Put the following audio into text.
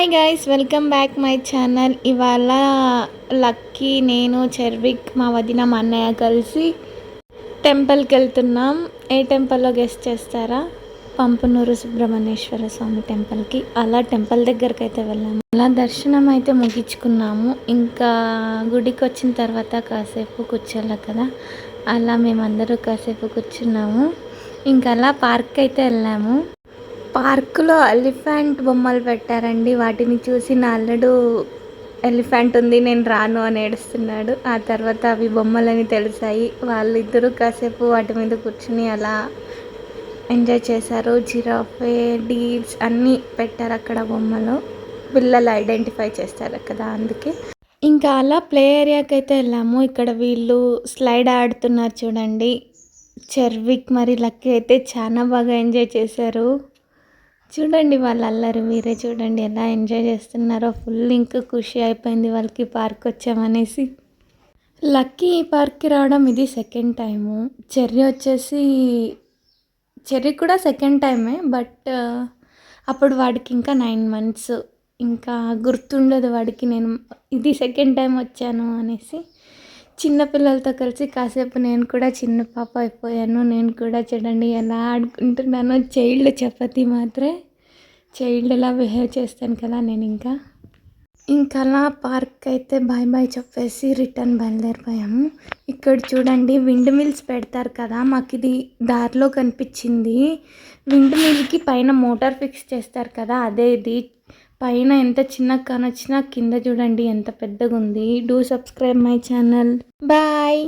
Hi guys, welcome back my channel. ఇవాళ lucky, నేను, చెర్విక్, మా వదిన, మా అన్నయ్య కలిసి టెంపుల్కి వెళ్తున్నాం. ఏ టెంపుల్లో గెస్ట్ చేస్తారా? పంపనూరు సుబ్రహ్మణ్యేశ్వర స్వామి టెంపుల్కి. అలా టెంపుల్ దగ్గరికి అయితే వెళ్ళాము. అలా దర్శనం అయితే ముగించుకున్నాము. ఇంకా గుడికి వచ్చిన తర్వాత కాసేపు కూర్చోాలి కదా, అలా మేమందరూ కాసేపు కూర్చున్నాము. ఇంకా అలా పార్క్ అయితే వెళ్ళాము. పార్కులో ఎలిఫెంట్ బొమ్మలు పెట్టారండి. వాటిని చూసి నా అల్లుడు ఎలిఫెంట్ ఉంది నేను రాను అని ఏడుస్తున్నాడు. ఆ తర్వాత అవి బొమ్మలని తెలిసాయి. వాళ్ళిద్దరూ కాసేపు వాటి మీద కూర్చుని అలా ఎంజాయ్ చేశారు. జిరాఫే, డీర్స్ అన్నీ పెట్టారు అక్కడ బొమ్మలు. పిల్లలు ఐడెంటిఫై చేస్తారు కదా, అందుకే. ఇంకా అలా ప్లే ఏరియాకి అయితే వెళ్ళాము. ఇక్కడ వీళ్ళు స్లైడ్ ఆడుతున్నారు చూడండి. చెర్విక్ మరి లక్కీ అయితే చాలా బాగా ఎంజాయ్ చేశారు. చూడండి వాళ్ళ అల్లరి మీరే చూడండి ఎలా ఎంజాయ్ చేస్తున్నారో. ఫుల్ ఇంకా ఖుషి అయిపోయింది వాళ్ళకి పార్క్ వచ్చామనేసి. లక్కీ ఈ పార్క్కి రావడం ఇది సెకండ్ టైము. చెర్రీ కూడా సెకండ్ టైమే, బట్ అప్పుడు వాడికి ఇంకా 9 months. ఇంకా గుర్తుండదు వాడికి నేను ఇది సెకండ్ టైం వచ్చాను అనేసి. చిన్నపిల్లలతో కలిసి కాసేపు నేను కూడా చిన్న పాప అయిపోయాను. నేను కూడా చూడండి ఎలా ఆడుకుంటున్నానో. చైల్డ్ చపాతి మాత్రమే చైల్డ్లా బిహేవ్ చేస్తాను కదా నేను. ఇంకా అలా పార్క్ అయితే బాయ్ బాయ్ చెప్పేసి రిటర్న్ బయలుదేరిపోయాము. ఇక్కడ చూడండి విండ్ మిల్స్ పెడతారు కదా, మాకు ఇది దారిలో కనిపించింది. విండ్ మిల్కి పైన మోటార్ ఫిక్స్ చేస్తారు కదా, అదే ఇది. పైన ఎంత చిన్నగా కానొచ్చినా కింద చూడండి ఎంత పెద్దగా ఉంది. Do subscribe my channel. Bye.